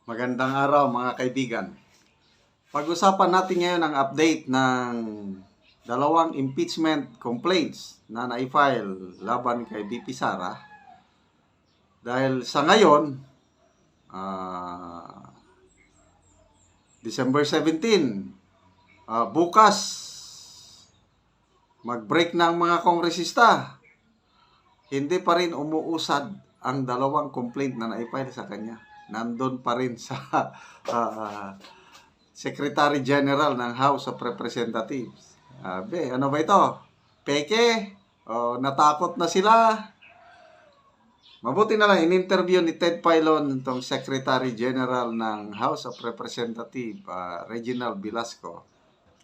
Magandang araw mga kaibigan. Pag-usapan natin ngayon ang update ng dalawang impeachment complaints na na-file laban kay VP Sara. Dahil sa ngayon, December 17, bukas, mag-break ng mga kongresista. Hindi pa rin umuusad ang dalawang complaint na na-file sa kanya. Nandun pa rin sa Secretary General ng House of Representatives. Ano ba ito? Peke? O natakot na sila? Mabuti na lang, in-interview ni Ted Filon, itong Secretary General ng House of Representatives, Reginald Velasco.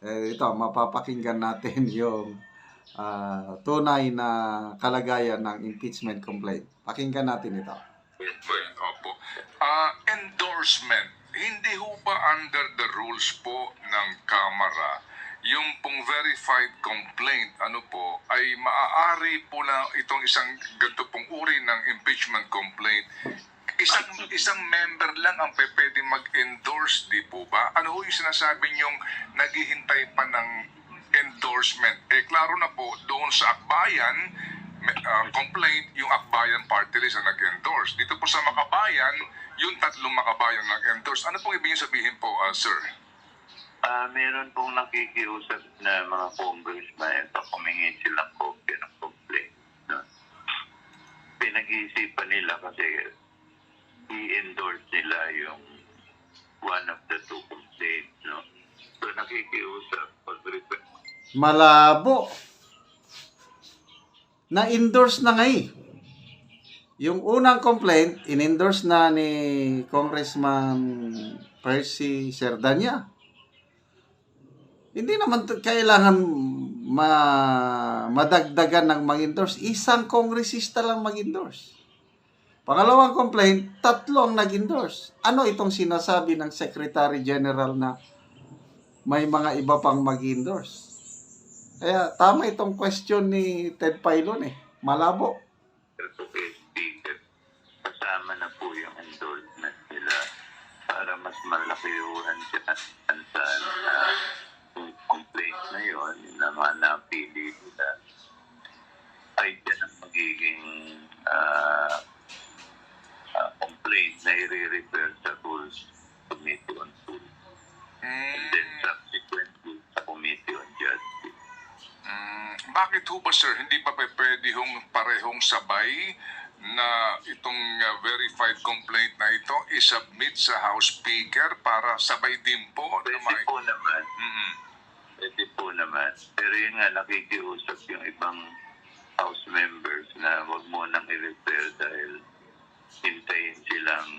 Ito, mapapakinggan natin yung tunay na kalagayan ng impeachment complaint. Pakinggan natin ito. Opo. Endorsement, hindi ho ba under the rules po ng Kamara, yung pong verified complaint, ay maaari po na itong isang ganito pong uri ng impeachment complaint, isang member lang ang pwede mag-endorse, di po ba? Ano ho yung sinasabi niyong naghihintay pa ng endorsement? Klaro na po, doon sa Akbayan, complaint, yung Akbayan Party List na nag-endorse. Dito po sa Makabayan, yung tatlong Makabayan nag-endorse. Ano pong ibig sabihin po, sir? Meron pong nakikiusap na mga congressman at humingi silang kopya ng complaint. No? Pinag-iisipan nila kasi i-endorse nila yung one of the two complaints. No? So nakikiusap pag-request. Malabo. Na-endorse na nga eh. Yung unang complaint, in-endorse na ni Congressman Percy Serdanya. Hindi naman kailangan madagdagan ng mag-endorse. Isang kongresista lang mag-endorse. Pangalawang complaint, tatlong nag-endorse. Ano itong sinasabi ng Secretary General na may mga iba pang mag-endorse? Kaya tama itong question ni Ted Filon eh. Malabo. Speaker, kasama na po yung endorsement nila para mas malaki yung complaint na yun na mga napili nila ay dyan ang magiging complaint na i-refer sa Rules Committee on Rules and then subsequently sa Committee on Justice. Bakit ho ba, sir, hindi pa pwede hong parehong sabay na itong verified complaint na ito i-submit sa House Speaker para sabay din po? Pwede po naman. Pwede po naman. Pero yun nga, nakikiusap yung ibang House members na wag mo nang i-refer dahil hintayin silang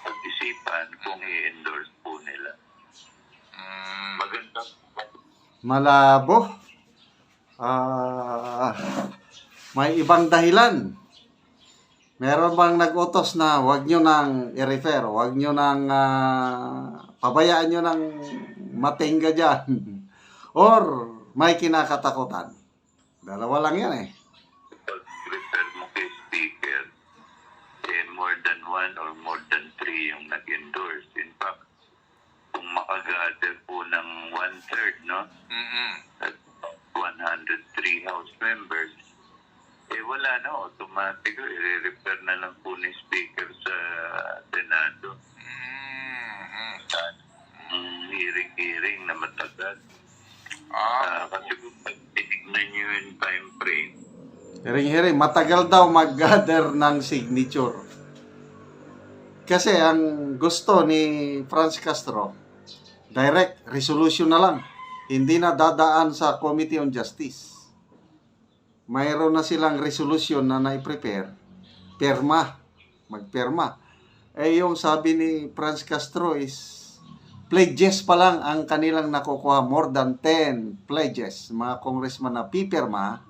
pag-isipan kung i-endorse po nila. Maganda. Malabo. May ibang dahilan. Meron bang nag-utos na wag nyo nang i-refer, wag nyo nang pabayaan nyo nang matingga dyan? Or may kinakatakutan? Dalawa lang yan eh. Pag-refer mo kay Speaker, more than one or more than three yung nag-endorse. In fact, kung makagather po ng 1/3, no? At 103 House members, wala na, automatic, i-refer na lang po ni Speaker sa Senado. Hearing na matagal. Kasi kung tinignan nyo yung time frame, Hiring-hiring, matagal daw mag-gather ng signature. Kasi ang gusto ni Franz Castro, direct resolution na lang. Hindi na dadaan sa Committee on Justice. Mayroon na silang resolution na na-prepare. Magperma. Yung sabi ni Franz Castro is, pledges pa lang ang kanilang nakukuha. More than 10 pledges. Mga congressman na pipirma.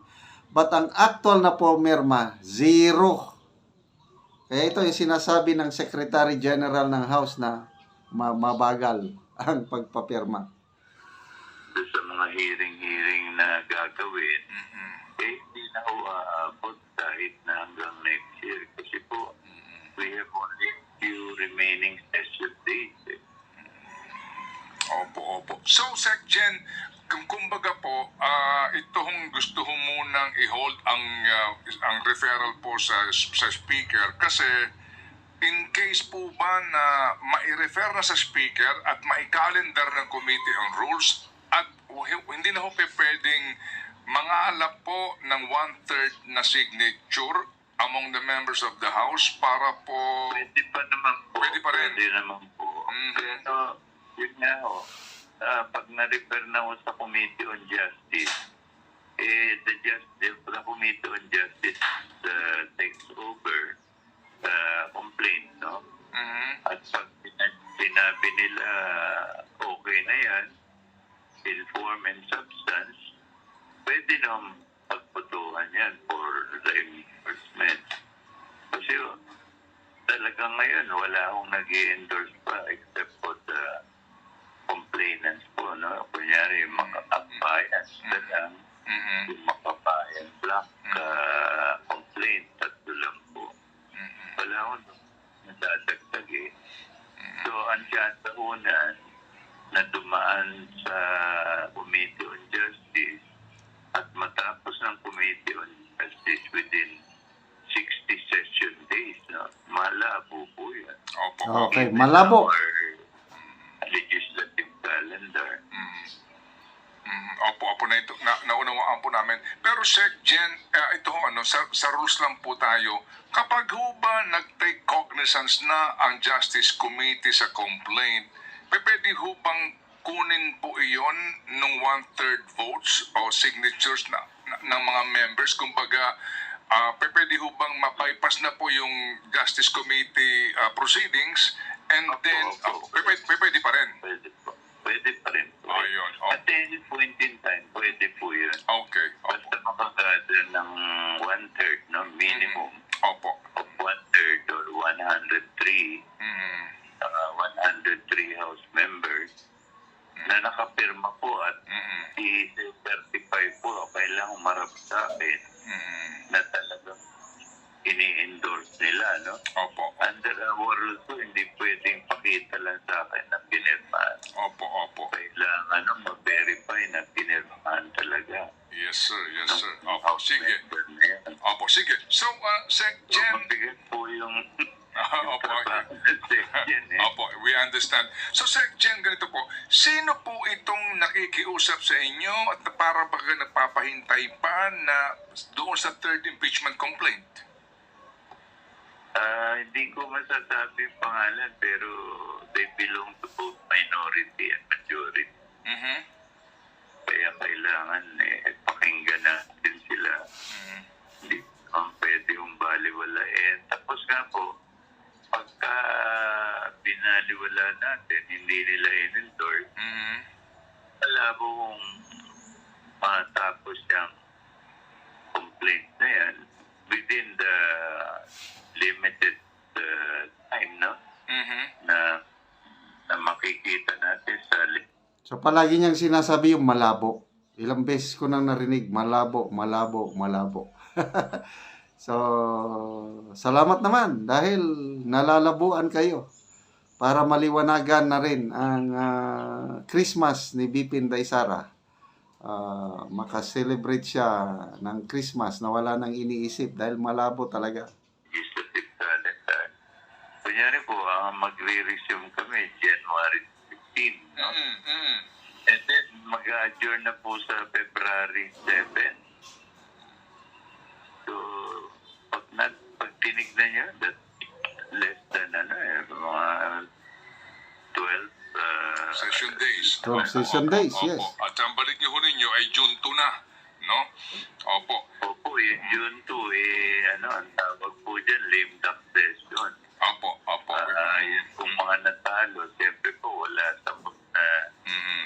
But ang actual na pumirma, 0. Kaya ito yung sinasabi ng Secretary General ng House na mabagal ang pagpapirma. sa mga hearing na gagawin, hindi na ho aabot kahit na hanggang next year. Kasi po, we have only few remaining session days. Opo, opo. So, Sec-Gen, kumbaga po, ito hong gusto ho munang i-hold ang referral po sa speaker kasi in case po ba na mai-refer na sa speaker at mai-calendar ng committee ang rules at hindi na ho pwedeng mangalap po ng 1/3 na signature among the members of the House para po... Pwede pa naman po. Pwede pa rin. Pwede naman po. Pero, yun nga ho, pag na-refer na ho sa Committee on Justice, the Committee on Justice takes over the complaint, no? At pag sinabi nila okay na yan, in form and substance, pwede naman pagputuhan yan for the enforcement. Kasi talagang ngayon, wala akong nag-i-endorse pa except for the complainants po, no? Kunyari, yung mga kabayans na lang, yung makabayan black complaint, tatlo lang po. Wala akong nadadagdag eh. So, ang chance una na dumaan sa Committee on Justice at matapos ng Committee on Justice within 60 session days, no? Malabo po yan. Opo. Okay, malabo. Our legislative calendar. Opo, naunawaan po namin. Pero Sec-Gen, ito ho, sa rules lang po tayo, kapag ho ba nag-take cognizance na ang Justice Committee sa complaint, pwede ho bang kunin po iyon ng 1/3 votes o signatures ng mga members? Kumbaga, pwede ho bang ma-bypass na po yung Justice Committee proceedings and then, pwede pa rin? Pwede po. Pwede pa rin po. Ayun, At any point in time, pwede po yun. Okay, Basta makagather ng 1/3, no? Minimum opo. of 1/3 or 103 House members na nakapirma po at i-certify po, kailangan umarap sa akin na talagang ini-endorse nila, no? Opo. Under our rules po, hindi pwedeng pakita lang sa akin na pinirmahan. Opo. Kailangan ma-verify na pinirmahan talaga. Yes, sir. Opo, House sige. member na yan. Opo, sige. So, So, Sec-Gen, mabigat po yung opo, trabaho ng section, eh. opo, we understand. So, Sec-Gen, ganito po, sino po itong nakikiusap sa inyo at para baga nagpapahintay pa na doon sa third impeachment complaint? Hindi ko masasabi yung pangalan, pero they belong to both minority and majority. Kaya kailangan pakinggan natin sila. Hindi ang pwede yung baliwalain. Tapos nga po, pagka binaliwala natin, hindi nila in-endorse, malabo kung matapos yung complaint na yan within the limited time, no? Na makikita natin sa So palagi niyang sinasabi yung malabo. Ilang beses ko nang narinig, malabo. So, salamat naman dahil nalalabuan kayo para maliwanagan na rin ang Christmas ni BP Inday Sara. Makaselebrate siya ng Christmas na wala nang iniisip dahil malabo talaga. legislative calendar. Kunyari po, magre-resume kami January 15, no? And then, mag-adjourn na po sa February 7. So, pag tinignan nyo, that's less than, mga 12 Session days. 12 session days, yes. Opo. At ang balik niyo ho ninyo ay June 2 na, no? Opo. Opo, June 2, ang tawag po dyan, lame duck session. Opo. Yun kung mga natalo, siyempre po, wala sa na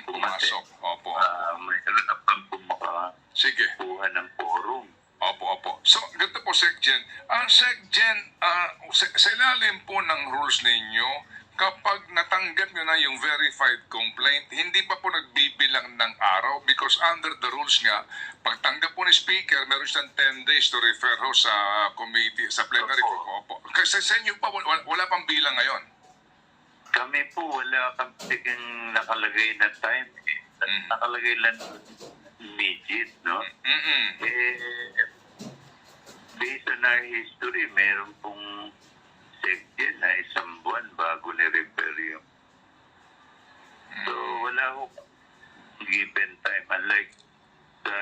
Pumasok. Opo. mayroon na pang Sige. kuha ng forum. Opo. So, ganito po, Sec-Gen. Sec-Gen, sa ilalim po ng rules ninyo, kapag natanggap nyo na yung verified complaint, hindi pa po nagbibilang ng araw because under the rules nga, pagtanggap po ni Speaker, meron siyang 10 days to refer ho sa committee, sa plenary po. Opo. Kasi sa inyo pa, wala pang bilang ngayon. Kami po, wala kaming nakalagay na time. Nakalagay lang immediate, no? Based on our history, meron pong section na isang buwan bago ni-refer yung. So, wala ko given time. Unlike the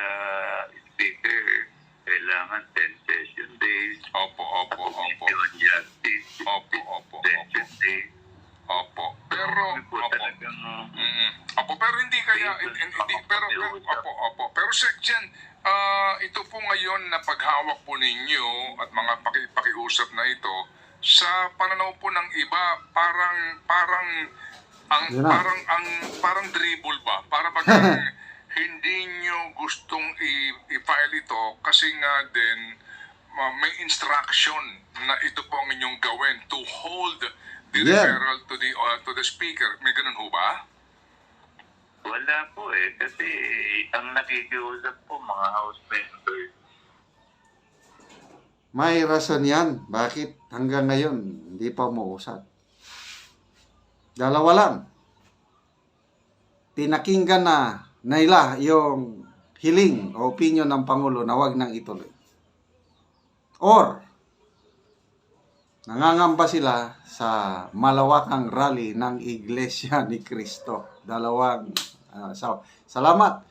speaker, kailangan 10 session days. Opo. On justice, Opo. session days. Opo. Pero, Kami po talagang Opo, pero hindi kaya, pero Section, ito po ngayon na paghawak po ninyo at mga pakiusap na ito, sa pananaw po ng iba, parang dribble ba? Para bagang hindi nyo gustong i-file ito kasi nga din may instruction na ito po ang inyong gawin to hold the referral to the speaker. May ganun ho ba? wala po kasi ang nakikiusap po mga house members. May rason yan. Bakit hanggang ngayon hindi pa umuusad? Dalawa lang. Pinakinggan na nila yung hiling o opinion ng Pangulo na wag nang ituloy. Or, nangangamba sila sa malawakang rally ng Iglesia ni Cristo. Dalawang, salamat.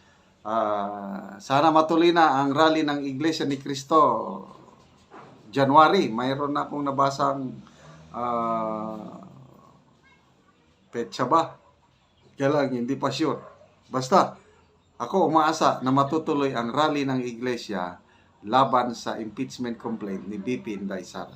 Sana matuloy na ang rally ng Iglesia ni Cristo January. Mayroon na akong nabasang petsa ba? Kaya lang, hindi pa sure. Basta, ako umaasa na matutuloy ang rally ng Iglesia laban sa impeachment complaint ni BP Inday Sara.